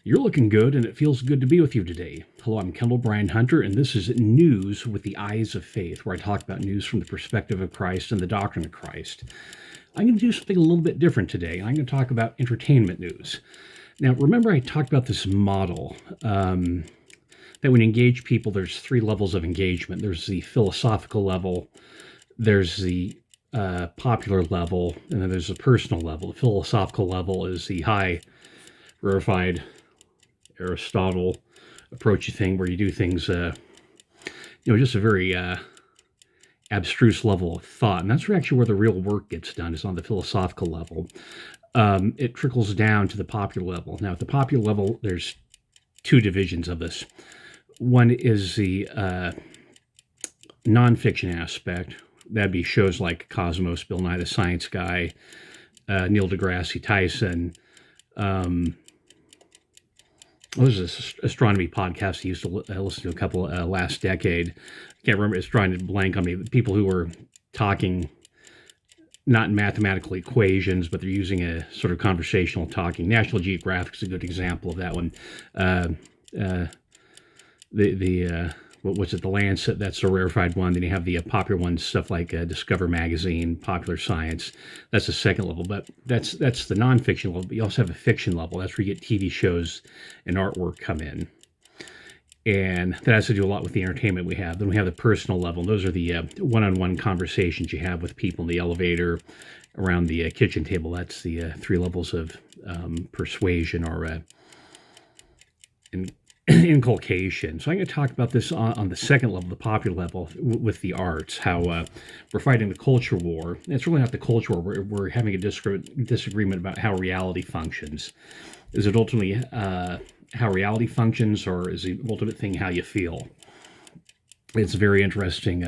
You're looking good, and it feels good to be with you today. Hello, I'm Kendall Brian Hunter, and this is News with the Eyes of Faith, where I talk about news from the perspective of Christ and the doctrine of Christ. I'm going to do something a little bit different today. I'm going to talk about entertainment news. Now, remember I talked about this model that when you engage people, there's three levels of engagement. There's the philosophical level, there's the popular level, and then there's the personal level. The philosophical level is the high, rarefied, Aristotle approachy thing where you do things, just a very abstruse level of thought. And that's actually where the real work gets done, is on the philosophical level. It trickles down to the popular level. Now, at the popular level, there's two divisions of this. One is the nonfiction aspect. That'd be shows like Cosmos, Bill Nye the Science Guy, Neil deGrasse Tyson. There's this astronomy podcast I used to listen to a couple last decade. I can't remember. It's trying to blank on me. People who were talking not in mathematical equations, but they're using a sort of conversational talking. National Geographic is a good example of that one. The Lancet, that's a rarefied one. Then you have the popular ones, stuff like Discover Magazine, Popular Science. That's the second level, but that's the nonfiction level. But you also have a fiction level. That's where you get TV shows and artwork come in. And that has to do a lot with the entertainment we have. Then we have the personal level. Those are the one-on-one conversations you have with people in the elevator, around the kitchen table. That's the three levels of persuasion or inculcation. So I'm going to talk about this on the second level, the popular level, with the arts, how we're fighting the culture war. And it's really not the culture war. We're having a disagreement about how reality functions. Is it ultimately how reality functions, or is the ultimate thing how you feel? It's very interesting.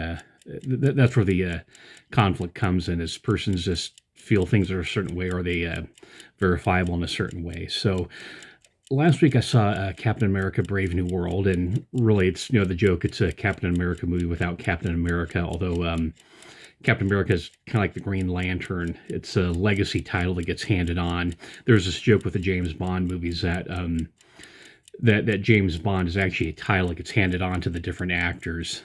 That's where the conflict comes in, is persons just feel things are a certain way, or they verifiable in a certain way. So last week I saw Captain America Brave New World, and really it's, the joke, it's a Captain America movie without Captain America, although Captain America is kind of like the Green Lantern. It's a legacy title that gets handed on. There's this joke with the James Bond movies that that James Bond is actually a title that gets handed on to the different actors.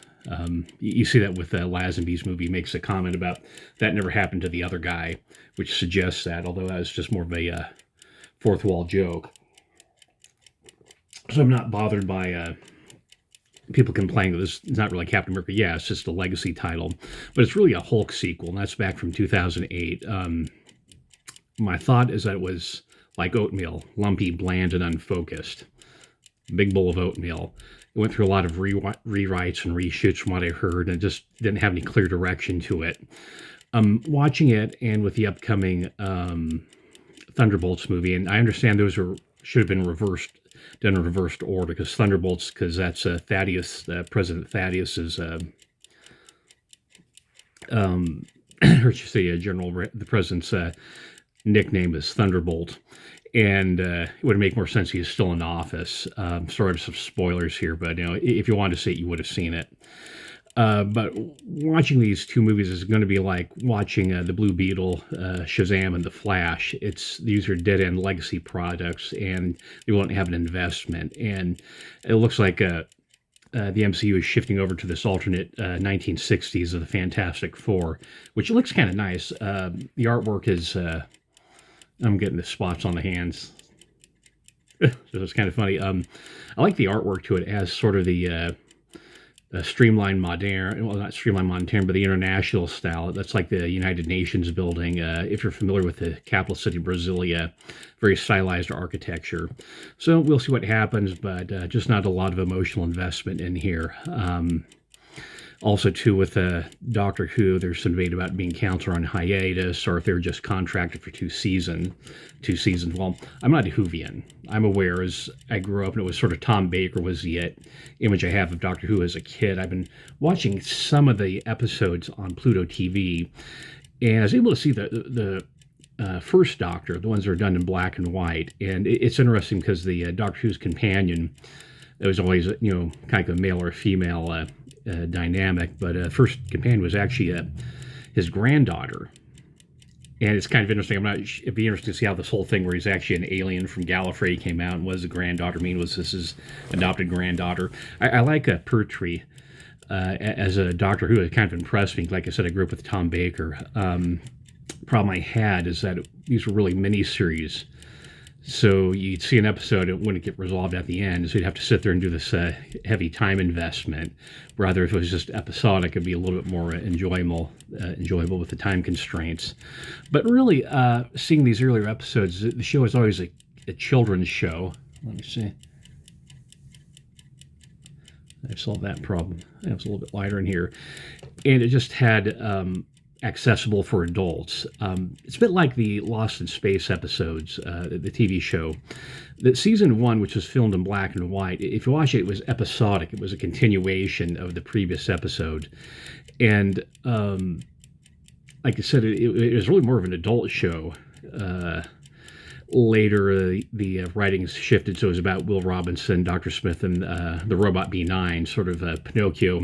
You see that with Lazenby's movie, makes a comment about that never happened to the other guy, which suggests that, although that was just more of a fourth wall joke. So I'm not bothered by people complaining that this is not really Captain America. Yeah, it's just a legacy title, but it's really a Hulk sequel, and that's back from 2008. My thought is that it was like Oatmeal, lumpy, bland, and unfocused. Big bowl of oatmeal. It went through a lot of rewrites and reshoots from what I heard, and it just didn't have any clear direction to it. Watching it, and with the upcoming Thunderbolts movie, and I understand those should have been done in reversed order, because Thunderbolts, because that's Thaddeus, President Thaddeus's, or should say, the president's nickname is Thunderbolt, and it would make more sense he's still in office. Sorry for some spoilers here, but if you wanted to see it, you would have seen it. But watching these two movies is going to be like watching the Blue Beetle, Shazam, and the Flash. These are dead-end legacy products, and they won't have an investment. And it looks like the MCU is shifting over to this alternate 1960s of the Fantastic Four, which looks kind of nice. The artwork is, I'm getting the spots on the hands. So it's kind of funny. I like the artwork to it as sort of the streamlined modern, well, not streamlined modern, but the international style. That's like the United Nations building. If you're familiar with the capital city, Brasilia, very stylized architecture. So we'll see what happens, but just not a lot of emotional investment in here. Also, too, with Doctor Who, there's some debate about being canceled on hiatus, or if they were just contracted for two seasons. Well, I'm not a Whovian. I'm aware, as I grew up, and it was sort of Tom Baker was the image I have of Doctor Who as a kid. I've been watching some of the episodes on Pluto TV, and I was able to see the first Doctor, the ones that are done in black and white. And it's interesting because the Doctor Who's companion, it was always, kind of like a male or a female dynamic, but first companion was actually his granddaughter. And it's kind of interesting. It'd be interesting to see how this whole thing where he's actually an alien from Gallifrey came out, and was a granddaughter mean? Was this his adopted granddaughter? I like Pertwee as a Doctor Who. It kind of impressed me. Like I said, I grew up with Tom Baker. Problem I had is that these were really miniseries. So you'd see an episode, it wouldn't get resolved at the end, so you'd have to sit there and do this heavy time investment. Rather, if it was just episodic, it'd be a little bit more enjoyable with the time constraints. But really, seeing these earlier episodes, the show is always a children's show. Let me see. I've solved that problem. It was a little bit lighter in here. And it just had accessible for adults. It's a bit like the Lost in Space episodes, the TV show. The season 1, which was filmed in black and white, if you watch it, it was episodic. It was a continuation of the previous episode. And like I said, it was really more of an adult show. Later, the writings shifted, so it was about Will Robinson, Dr. Smith, and the robot B9, sort of Pinocchio,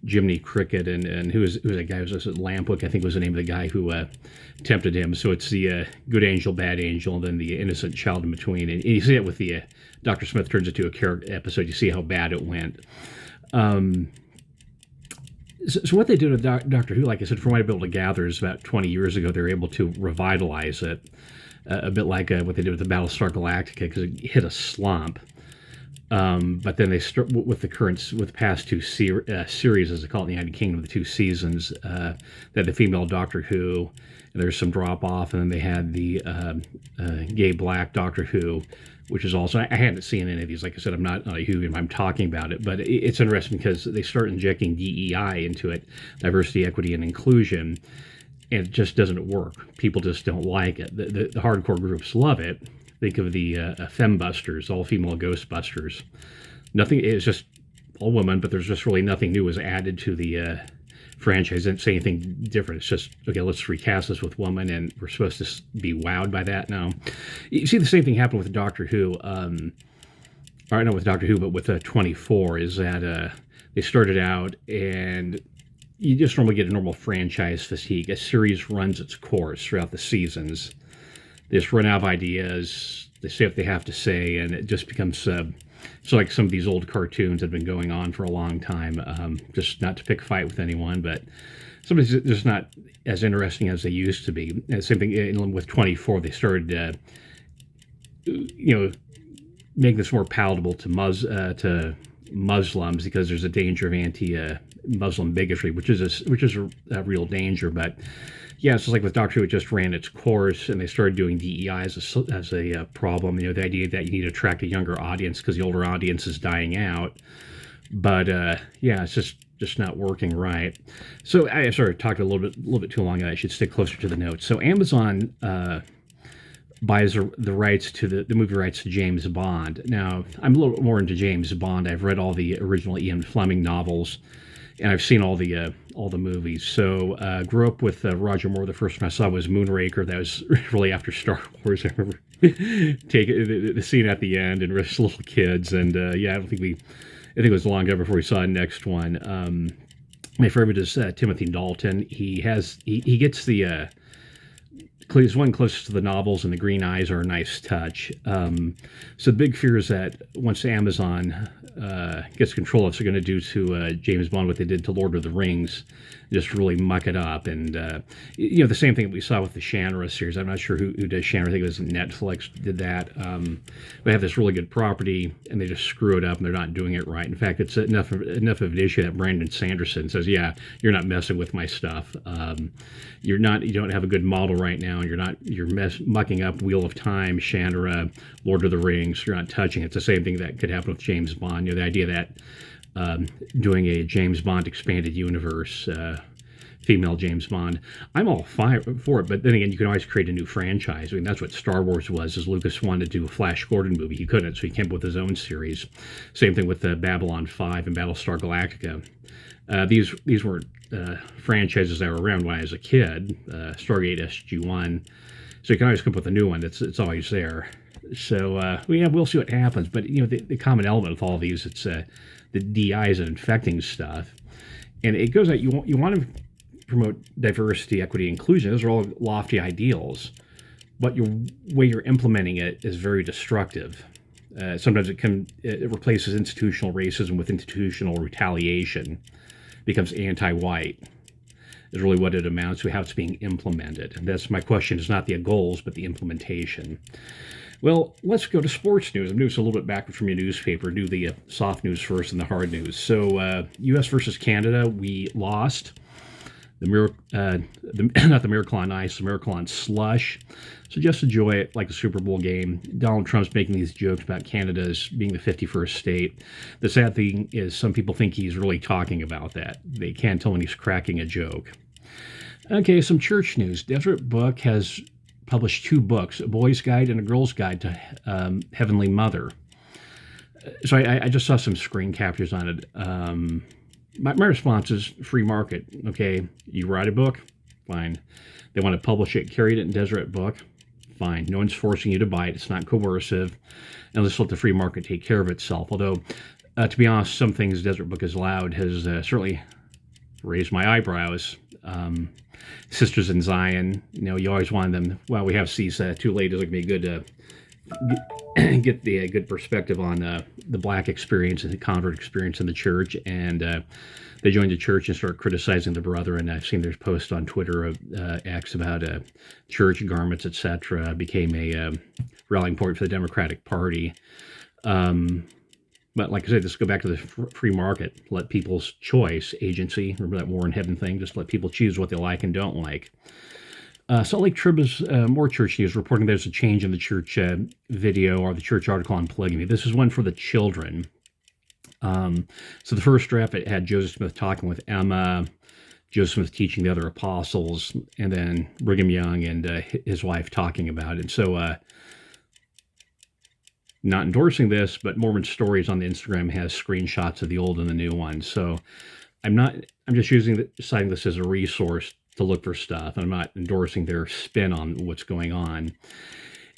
Jiminy Cricket, and who was that guy? It was Lampwick, I think was the name of the guy who tempted him. So it's the good angel, bad angel, and then the innocent child in between. And you see it with the Dr. Smith turns into a character episode. You see how bad it went. So what they did with Doctor Who, like I said, from what I've been able to gather, is about 20 years ago, they were able to revitalize it. A bit like what they did with the Battlestar Galactica, because it hit a slump. But then they start with the past two series, as they call it in the United Kingdom, the 2 seasons. They had the female Doctor Who, and there's some drop off, and then they had the gay black Doctor Who, which is also, I hadn't seen any of these. Like I said, I'm not a Whovian, I'm talking about it, but it's interesting because they start injecting DEI into it, diversity, equity, and inclusion. And it just doesn't work. People just don't like it. The hardcore groups love it. Think of the Fembusters, all-female Ghostbusters. Nothing, it's just all women, but there's just really nothing new was added to the franchise. It didn't say anything different. It's just, okay, let's recast this with women, and we're supposed to be wowed by that now. You see the same thing happen with Doctor Who. Or not with Doctor Who, but with 24, is that they started out, and you just normally get a normal franchise fatigue. A series runs its course throughout the seasons. They just run out of ideas. They say what they have to say, and it just becomes so like some of these old cartoons that have been going on for a long time. Just not to pick a fight with anyone, but somebody's just not as interesting as they used to be. And same thing with 24. They started, make this more palatable to Muslims, because there's a danger of anti-Muslim bigotry, which is a real danger. But yeah, it's just like with Doctor Who, it just ran its course, and they started doing DEI as a problem. The idea that you need to attract a younger audience because the older audience is dying out. But yeah, it's just not working right. So I sort of talked a little bit too long. I should stick closer to the notes. So Amazon buys the rights to the movie rights to James Bond. Now, I'm a little bit more into James Bond. I've read all the original Ian Fleming novels, and I've seen all the movies. So grew up with Roger Moore. The first one I saw was Moonraker. That was really after Star Wars. I remember taking the scene at the end and just little kids. And yeah, I think it was long ago before we saw the next one. My favorite is Timoth Dalton. He gets the he's one closest to the novels, and the green eyes are a nice touch. So the big fear is that once Amazon gets control of it, they're going to do to James Bond what they did to Lord of the Rings, just really muck it up. And the same thing that we saw with the Shannara series. I'm not sure who does Shannara. I think it was Netflix did that. They have this really good property, and they just screw it up, and they're not doing it right. In fact, it's enough of an issue that Brandon Sanderson says, "Yeah, you're not messing with my stuff. You don't have a good model right now, and you're mucking up Wheel of Time, Shannara, Lord of the Rings. You're not touching it." It's the same thing that could happen with James Bond. The idea that doing a James Bond expanded universe, female James Bond, I'm all for it. But then again, you can always create a new franchise. I mean, that's what Star Wars was. Is Lucas wanted to do a Flash Gordon movie, he couldn't, so he came up with his own series. Same thing with Babylon 5 and Battlestar Galactica. These weren't franchises that were around when I was a kid. Stargate SG-1, so you can always come up with a new one. It's always there. So we'll see what happens. But the common element with all of these, it's the DIs and infecting stuff, and it goes out. You want to promote diversity, equity, inclusion. Those are all lofty ideals, but your way you're implementing it is very destructive. Sometimes it replaces institutional racism with institutional retaliation, becomes anti-white, is really what it amounts to, how it's being implemented. And that's my question, is not the goals, but the implementation. Well, let's go to sports news. I'm doing this a little bit backwards from your newspaper. Do the soft news first and the hard news. So, U.S. versus Canada, we lost. Not the Miracle on Ice, the Miracle on Slush. So just enjoy it like a Super Bowl game. Donald Trump's making these jokes about Canada as being the 51st state. The sad thing is some people think he's really talking about that. They can't tell when he's cracking a joke. Okay, some church news. Deseret Book has published 2 books, a boy's guide and a girl's guide to Heavenly Mother. So I just saw some screen captures on it. My response is free market. Okay, you write a book, fine. They want to publish it, carry it in Deseret Book, fine. No one's forcing you to buy it. It's not coercive. And let's let the free market take care of itself. Although, to be honest, some things Deseret Book has allowed has certainly raised my eyebrows. Sisters in Zion, you always want them. Well, we have these 2 ladies that can be good get the good perspective on the black experience and the convert experience in the church, and they joined the church and started criticizing the brother. And I've seen their post on Twitter of X about church garments, etc. Became a rallying point for the Democratic Party. But like I said, just go back to the free market. Let people's choice, agency. Remember that War in Heaven thing? Just let people choose what they like and don't like. Salt Lake Tribune, more church news, reporting there's a change in the church video or the church article on polygamy. This is one for the children. So the first draft, it had Joseph Smith talking with Emma, Joseph Smith teaching the other apostles, and then Brigham Young and his wife talking about it. And so, not endorsing this, but Mormon Stories on the Instagram has screenshots of the old and the new one. So I'm just citing this as a resource to look for stuff. I'm not endorsing their spin on what's going on.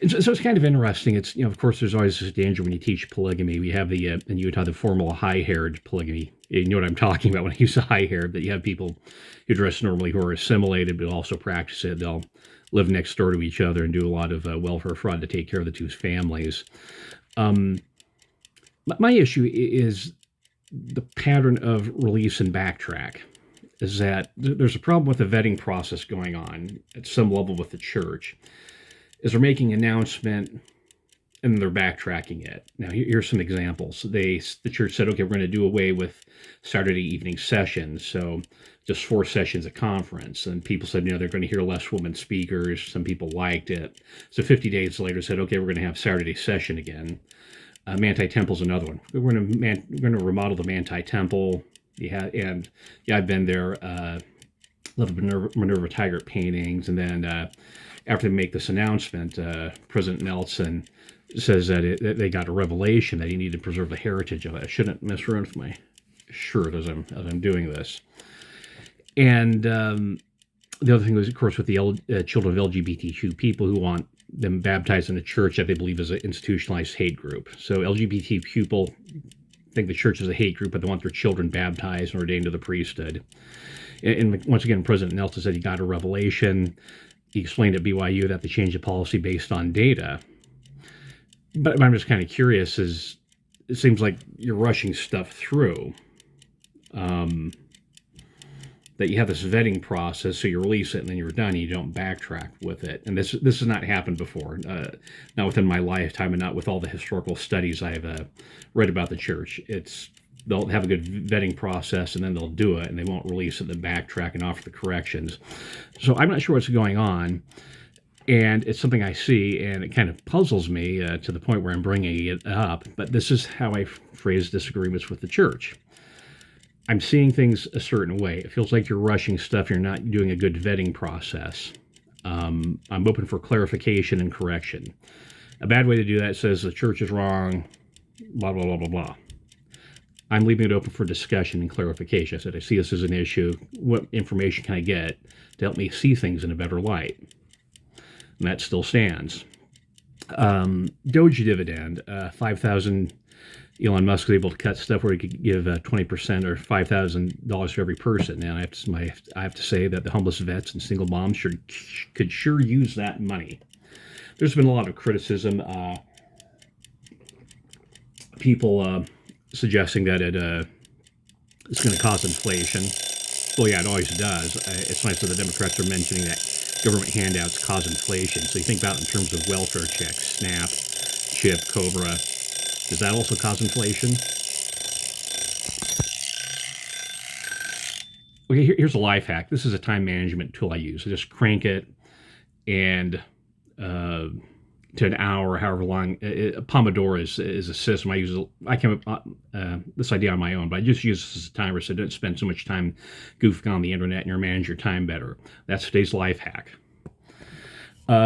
And so it's kind of interesting. It's, of course, there's always this danger when you teach polygamy. We have in Utah, the formal high-haired polygamy. You know what I'm talking about when I use high-haired, that you have people who dress normally who are assimilated, but also practice it. They'll live next door to each other and do a lot of welfare fraud to take care of the 2 families. My issue is the pattern of release and backtrack. Is that there's a problem with the vetting process going on at some level with the church. Is they're making an announcement and they're backtracking it. Now, here's some examples. The church said, okay, we're going to do away with Saturday evening sessions, so just 4 sessions a conference. And people said, they're going to hear less women speakers. Some people liked it. So 50 days later said, okay, we're going to have Saturday session again. Manti Temple's another one. We're going to remodel the Manti Temple. I've been there. Little Minerva Tigert paintings, and then after they make this announcement, President Nelson says that they got a revelation that he needed to preserve the heritage of it. I shouldn't mess around with my shirt as I'm doing this. And the other thing was, of course, with the children of LGBTQ people who want them baptized in a church that they believe is an institutionalized hate group. So LGBT people think the church is a hate group, but they want their children baptized and ordained to the priesthood. And once again, President Nelson said he got a revelation. He explained at BYU that they changed the policy based on data. But I'm just kind of curious, it seems like you're rushing stuff through. That you have this vetting process, so you release it and then you're done, and you don't backtrack with it. And this has not happened before, not within my lifetime, and not with all the historical studies I've read about the church. They'll have a good vetting process, and then they'll do it, and they won't release it, and then backtrack and offer the corrections. So I'm not sure what's going on, and it's something I see, and it kind of puzzles me to the point where I'm bringing it up. But this is how I phrase disagreements with the church. I'm seeing things a certain way. It feels like you're rushing stuff. You're not doing a good vetting process. I'm open for clarification and correction. A bad way to do that says the church is wrong, blah, blah, blah, blah, blah. I'm leaving it open for discussion and clarification. I said, I see this as an issue. What information can I get to help me see things in a better light? And that still stands. Doge dividend, 5,000 Elon Musk was able to cut stuff where he could give 20% or $5,000 to every person. And I have to say that the homeless vets and single moms could sure use that money. There's been a lot of criticism. People suggesting that it's going to cause inflation. Well, yeah, it always does. It's nice that the Democrats are mentioning that government handouts cause inflation. So you think about it in terms of welfare checks, SNAP, CHIP, COBRA. Does that also cause inflation? Okay, here's a life hack. This is a time management tool I use. I just crank it and to an hour, however long. Pomodoro is a system I use. I came up this idea on my own, but I just use this as a timer so don't spend so much time goofing on the internet and you manage your time better. That's today's life hack.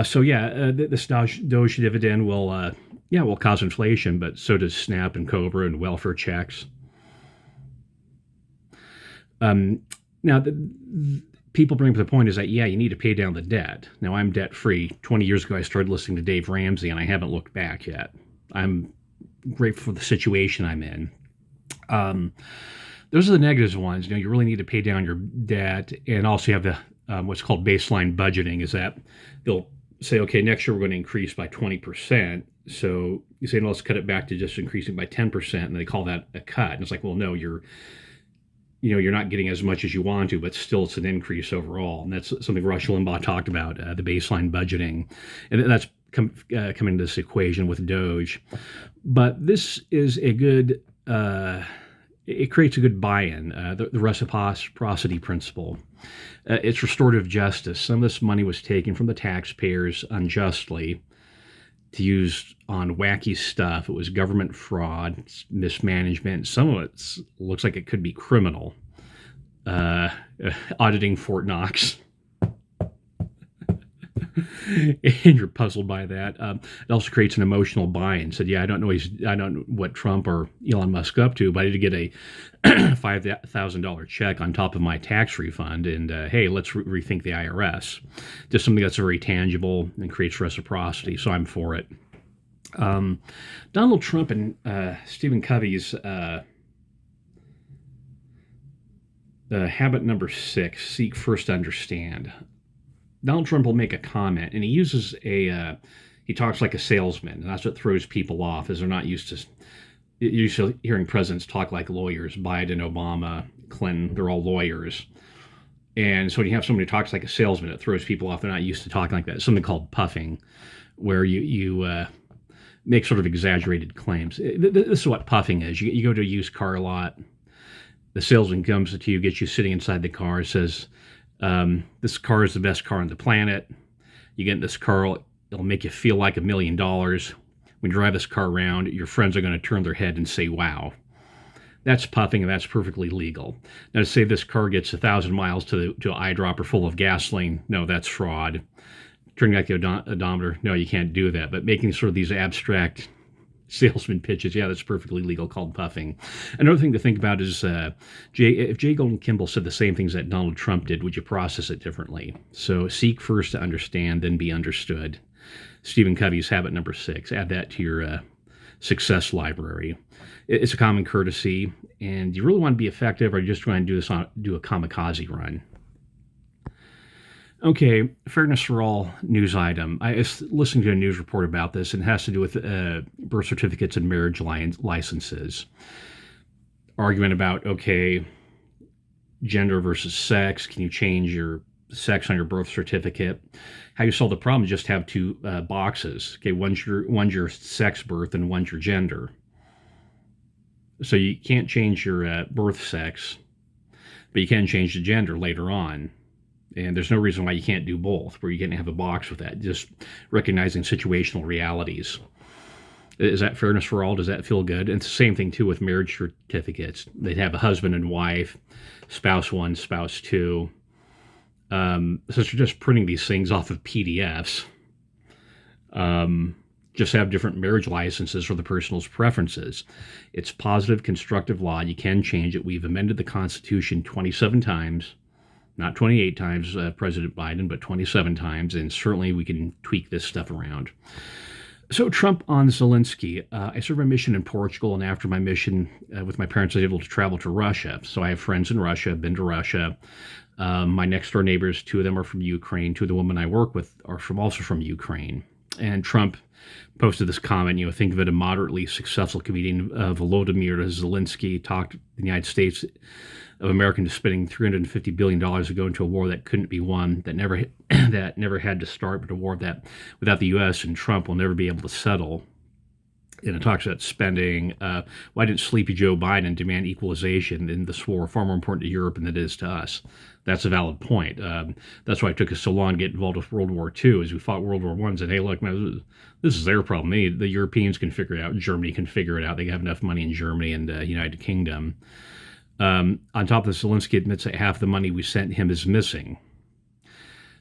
So yeah, this Doge dividend will cause inflation, but so does SNAP and COBRA and welfare checks. Now, people bring up the point is that, yeah, you need to pay down the debt. Now, I'm debt-free. 20 years ago, I started listening to Dave Ramsey, and I haven't looked back yet. I'm grateful for the situation I'm in. Those are the negative ones. You really need to pay down your debt, and also you have the what's called baseline budgeting, is that they'll say, okay, next year we're going to increase by 20%. So you say, no, let's cut it back to just increasing by 10%, and they call that a cut. And it's like, well, no, you're not getting as much as you want to, but still it's an increase overall. And that's something Rush Limbaugh talked about, the baseline budgeting. And that's coming into this equation with Doge. But this is a good, it creates a good buy-in, the reciprocity principle. It's restorative justice. Some of this money was taken from the taxpayers unjustly to use on wacky stuff. It was government fraud, mismanagement. Some of it looks like it could be criminal. Auditing Fort Knox. And you're puzzled by that. It also creates an emotional buy-in. Said, yeah, I don't know what Trump or Elon Musk up to, but I did get a $5,000 check on top of my tax refund. And hey, let's rethink the IRS. Just something that's very tangible and creates reciprocity. So I'm for it. Donald Trump and Stephen Covey's habit number 6: seek first to understand. Donald Trump will make a comment, and he uses he talks like a salesman, and that's what throws people off, is they're not used to hearing presidents talk like lawyers. Biden, Obama, Clinton, they're all lawyers. And so when you have somebody who talks like a salesman, it throws people off. They're not used to talking like that. It's something called puffing, where you make sort of exaggerated claims. This is what puffing is. You go to a used car lot. The salesman comes to you, gets you sitting inside the car, says, this car is the best car on the planet. You get in this car, it'll make you feel like $1 million. When you drive this car around, your friends are going to turn their head and say, wow. That's puffing, and that's perfectly legal. Now, to say this car gets 1,000 miles to an eyedropper full of gasoline, no, that's fraud. Turning back the odometer, no, you can't do that. But making sort of these abstract salesman pitches, yeah, that's perfectly legal, called puffing. Another thing to think about is if J. Golden Kimball said the same things that Donald Trump did, would you process it differently? So seek first to understand, then be understood. Stephen Covey's habit number 6. Add that to your success library. It's a common courtesy, and you really want to be effective, or you just trying to do a kamikaze run. Okay, fairness for all news item. I was listening to a news report about this, and it has to do with birth certificates and marriage licenses. Argument about, okay, gender versus sex. Can you change your sex on your birth certificate? How you solve the problem is just have 2 boxes. Okay, one's your sex birth and one's your gender. So you can't change your birth sex, but you can change the gender later on. And there's no reason why you can't do both, where you can have a box with that, just recognizing situational realities. Is that fairness for all? Does that feel good? And it's the same thing, too, with marriage certificates. They'd have a husband and wife, spouse 1, spouse 2. So you're just printing these things off of PDFs. Just have different marriage licenses for the person's preferences. It's positive, constructive law. You can change it. We've amended the Constitution 27 times. Not 28 times, President Biden, but 27 times, and certainly we can tweak this stuff around. So Trump on Zelensky. I served my mission in Portugal, and after my mission with my parents, I was able to travel to Russia. So I have friends in Russia. I've been to Russia. My next door neighbors, two of them are from Ukraine. Two of the women I work with are also from Ukraine. And Trump posted this comment, think of it, a moderately successful comedian, Volodymyr Zelensky, talked the United States of America into spending $350 billion to go into a war that couldn't be won, that never that never had to start, but a war that without the U.S. and Trump will never be able to settle. And it talks about spending. Why didn't sleepy Joe Biden demand equalization in this war far more important to Europe than it is to us? That's a valid point. That's why it took us so long to get involved with World War II, as we fought World War I and said, hey, look, man, this is their problem. The Europeans can figure it out. Germany can figure it out. They have enough money in Germany and United Kingdom. On top of this, Zelensky admits that half the money we sent him is missing.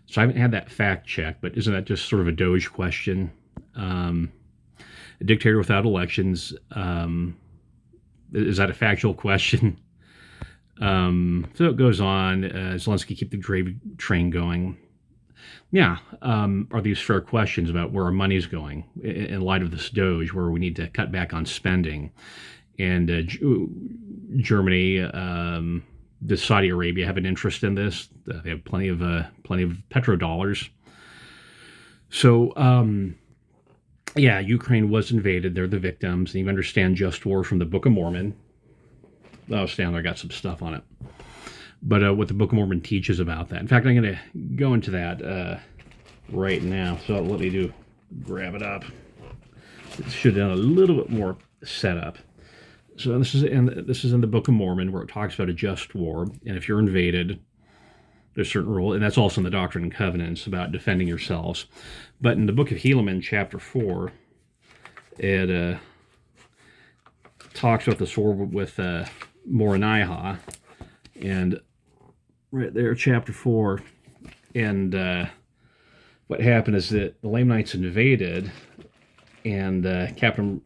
So I haven't had that fact checked, but isn't that just sort of a Doge question? A dictator without elections, is that a factual question? So it goes on. Zelensky keep the gravy train going. Yeah. Are these fair questions about where our money's going in light of this Doge, where we need to cut back on spending? And Germany, does Saudi Arabia have an interest in this? They have plenty of petrodollars. So, yeah, Ukraine was invaded. They're the victims. And you understand just war from the Book of Mormon. Oh, stand there. I got some stuff on it. But what the Book of Mormon teaches about that. In fact, I'm going to go into that right now. So let me grab it up. It should have done a little bit more setup. So this is in the Book of Mormon, where it talks about a just war. And if you're invaded, there's certain rule. And that's also in the Doctrine and Covenants about defending yourselves. But in the Book of Helaman, chapter 4, it talks about this war with Moronihah. And right there, chapter 4. And what happened is that the Lamanites invaded, and Captain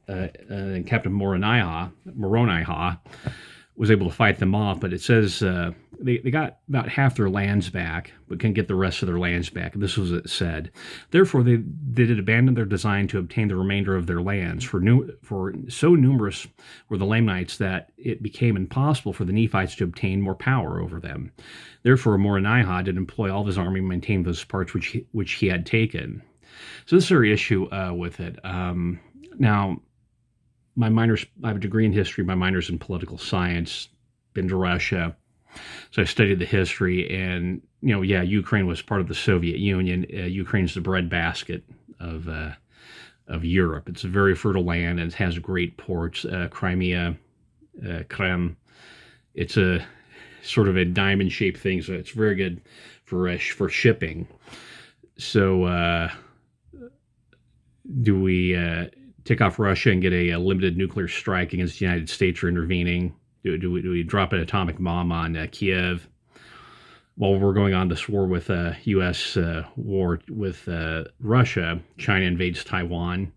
Moronihah was able to fight them off. But it says they got about half their lands back, but couldn't get the rest of their lands back. And this was what it said. Therefore, they did abandon their design to obtain the remainder of their lands. For so numerous were the Lamanites that it became impossible for the Nephites to obtain more power over them. Therefore, Moronihah did employ all of his army to maintain those parts which he had taken. So this is our issue with it. Now, I have a degree in history. My minor's in political science. Been to Russia, so I studied the history. And Ukraine was part of the Soviet Union. Ukraine's the breadbasket of Europe. It's a very fertile land, and it has great ports. Crimea, Krem. It's a sort of a diamond-shaped thing, so it's very good for shipping. So, do we take off Russia and get a limited nuclear strike against the United States for intervening? Do we drop an atomic bomb on Kiev while we're going on this war with U.S. war with Russia? China invades Taiwan,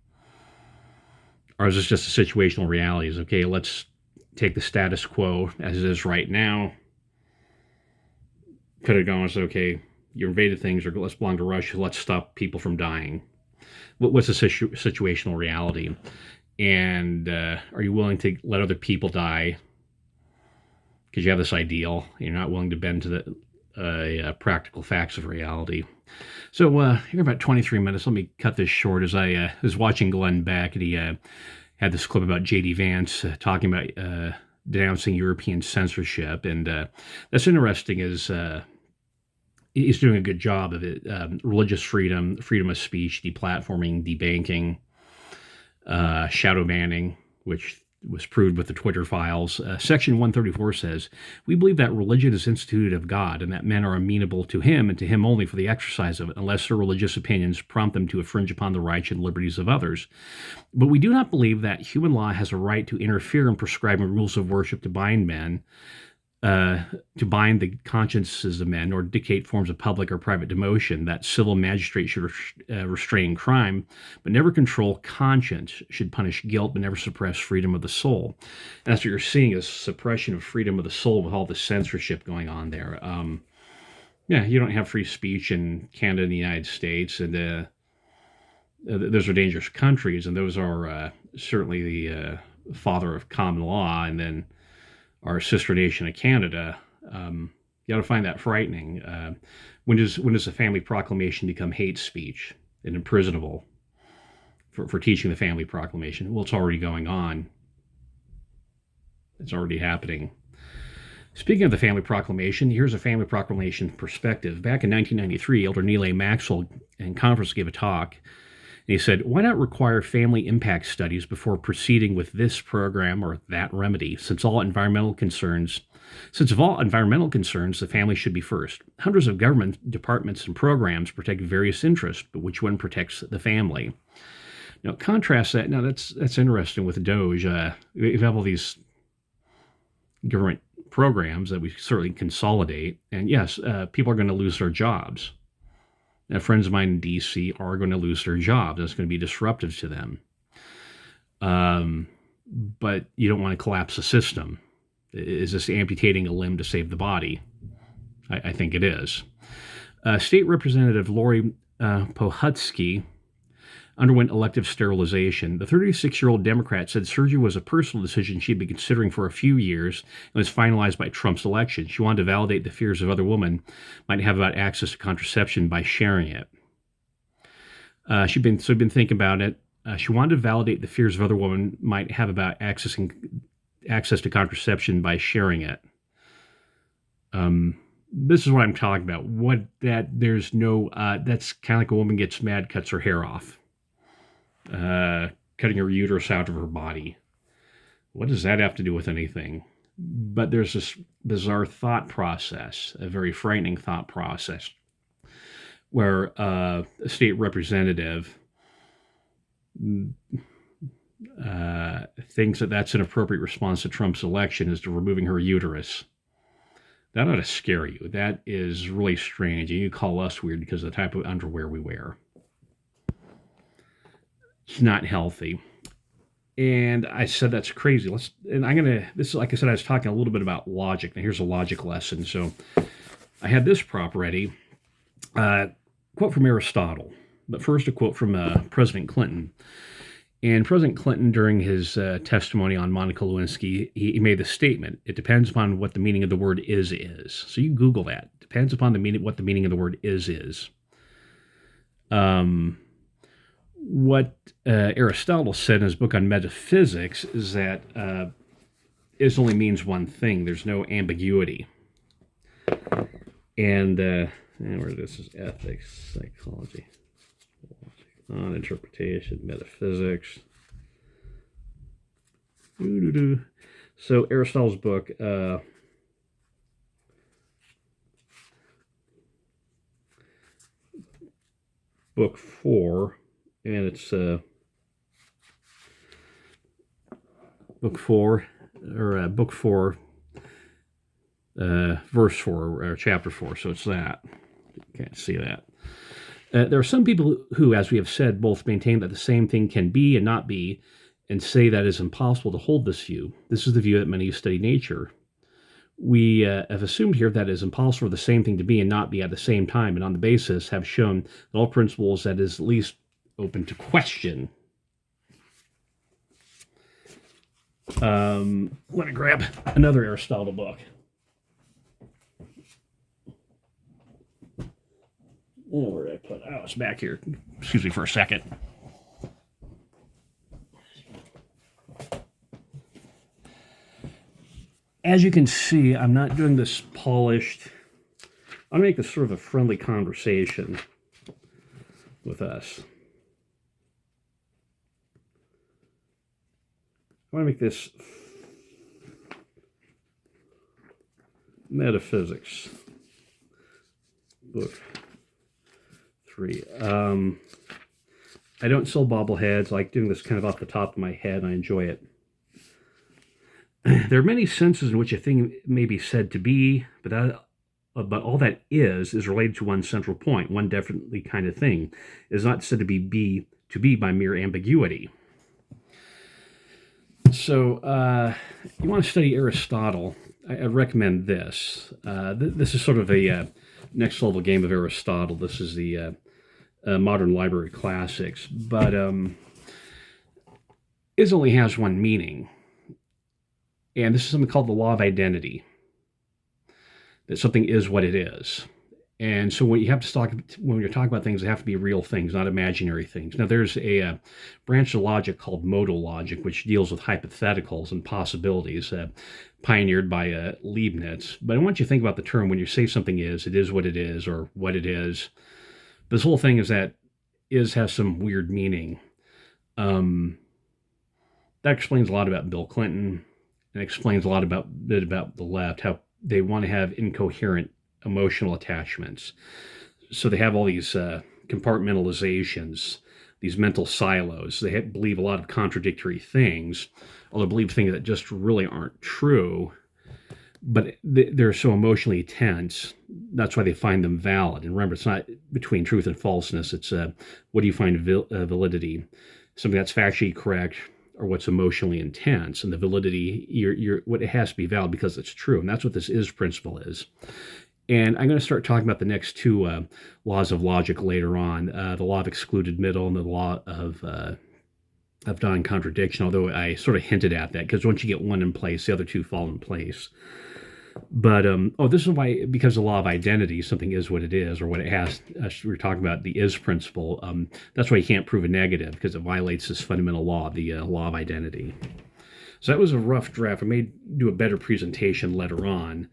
or is this just a situational reality? Is okay? Let's take the status quo as it is right now. Could have gone as okay. You invaded things, or let's belong to Russia. Let's stop people from dying. What's the situational reality? And are you willing to let other people die because you have this ideal? You're not willing to bend to the practical facts of reality. So here about 23 minutes. Let me cut this short. As I was watching Glenn Beck, and he had this clip about J.D. Vance talking about denouncing European censorship. And that's interesting, is he's doing a good job of it. Religious freedom, freedom of speech, deplatforming, debanking, shadow banning, which was proved with the Twitter files. Section 134 says, we believe that religion is instituted of God, and that men are amenable to him and to him only for the exercise of it, unless their religious opinions prompt them to infringe upon the rights and liberties of others. But we do not believe that human law has a right to interfere in prescribing rules of worship to bind men, to bind the consciences of men, or dictate forms of public or private demotion. That civil magistrates should restrain crime, but never control conscience, should punish guilt, but never suppress freedom of the soul. And that's what you're seeing, is suppression of freedom of the soul with all the censorship going on there. You don't have free speech in Canada and the United States, and those are dangerous countries, and those are certainly the father of common law, and then our sister nation of Canada. You ought to find that frightening. When does a family proclamation become hate speech and imprisonable for teaching the family proclamation? Well, it's already going on. It's already happening. Speaking of the family proclamation, here's a family proclamation perspective. Back in 1993, Elder Neil A. Maxwell in conference gave a talk, and he said, "Why not require family impact studies before proceeding with this program or that remedy? Since of all environmental concerns, the family should be first. Hundreds of government departments and programs protect various interests, but which one protects the family?" Now, contrast that. Now, that's interesting with Doge. We have all these government programs that we certainly consolidate, and yes, people are going to lose their jobs. Friends of mine in D.C. are going to lose their jobs. That's going to be disruptive to them. But you don't want to collapse the system. Is this amputating a limb to save the body? I think it is. State Representative Lori Pohutsky underwent elective sterilization. The 36-year-old Democrat said surgery was a personal decision she'd been considering for a few years and was finalized by Trump's election. She wanted to validate the fears of other women might have about access to contraception by sharing it. She'd been thinking about it. She wanted to validate the fears of other women might have about access to contraception by sharing it. This is what I'm talking about. That's kind of like a woman gets mad, cuts her hair off. Cutting her uterus out of her body. What does that have to do with anything? But there's this bizarre thought process, a very frightening thought process, where a state representative thinks that that's an appropriate response to Trump's election is to removing her uterus. That ought to scare you. That is really strange. And you call us weird because of the type of underwear we wear. It's not healthy. And I said, that's crazy. This is, like I said, I was talking a little bit about logic. Now here's a logic lesson. So I had this prop ready. Quote from Aristotle, but first a quote from President Clinton. And President Clinton, during his testimony on Monica Lewinsky, he made the statement, "It depends upon what the meaning of the word is." So you Google that. Depends upon what the meaning of the word is. What Aristotle said in his book on metaphysics is that is only means one thing. There's no ambiguity. And where this is ethics, psychology, on interpretation, metaphysics. So Aristotle's book, book 4, and it's book 4, verse 4, or chapter 4, so it's that. You can't see that. There are some people who, as we have said, both maintain that the same thing can be and not be, and say that it is impossible to hold this view. This is the view that many who study nature. We have assumed here that it is impossible for the same thing to be and not be at the same time, and on the basis have shown that all principles that is at least open to question. Let me grab another Aristotle book. Oh, where did I put it? Oh, it's back here. Excuse me for a second. As you can see, I'm not doing this polished. I'm going to make this sort of a friendly conversation with us. I want to make this metaphysics book 3. I don't sell bobbleheads. I like doing this kind of off the top of my head. I enjoy it. There are many senses in which a thing may be said to be, but all that is related to one central point, one definitely kind of thing. It is not said to be by mere ambiguity. So, you want to study Aristotle, I recommend this. This is sort of a next level game of Aristotle. This is the modern library classics. But is only has one meaning. And this is something called the law of identity. That something is what it is. And so when you're talking about things, they have to be real things, not imaginary things. Now, there's a branch of logic called modal logic, which deals with hypotheticals and possibilities, pioneered by Leibniz. But I want you to think about the term when you say something is, it is what it is, or what it is. This whole thing is that is has some weird meaning. That explains a lot about Bill Clinton, and explains a lot about the left, how they want to have incoherent emotional attachments. So they have all these compartmentalizations, these mental silos. They believe a lot of contradictory things, although believe things that just really aren't true, but they're so emotionally tense. That's why they find them valid. And remember, it's not between truth and falseness. It's what do you find validity? Something that's factually correct, or what's emotionally intense. And the validity, what it has to be valid because it's true. And that's what this is principle is. And I'm going to start talking about the next two laws of logic later on, the law of excluded middle and the law of non-contradiction, although I sort of hinted at that, because once you get one in place, the other two fall in place. But, this is why, because the law of identity, something is what it is, or what it has, we're talking about the is principle. That's why you can't prove a negative, because it violates this fundamental law, the law of identity. So that was a rough draft. I may do a better presentation later on.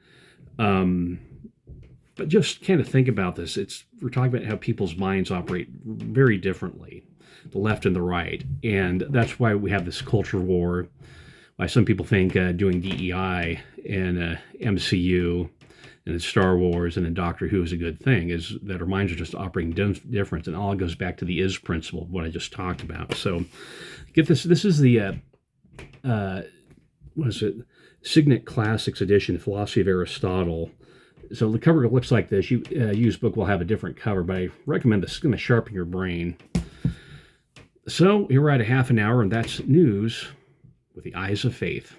But just kind of think about this. We're talking about how people's minds operate very differently, the left and the right. And that's why we have this culture war, why some people think doing DEI and MCU and in Star Wars and in Doctor Who is a good thing, is that our minds are just operating different. And all goes back to the is principle of what I just talked about. So get this. This is the, what is it? Signet Classics edition, Philosophy of Aristotle. So the cover looks like this. Used book will have a different cover, but I recommend this. It's going to sharpen your brain. So here we're at a half an hour, and that's news with the eyes of faith.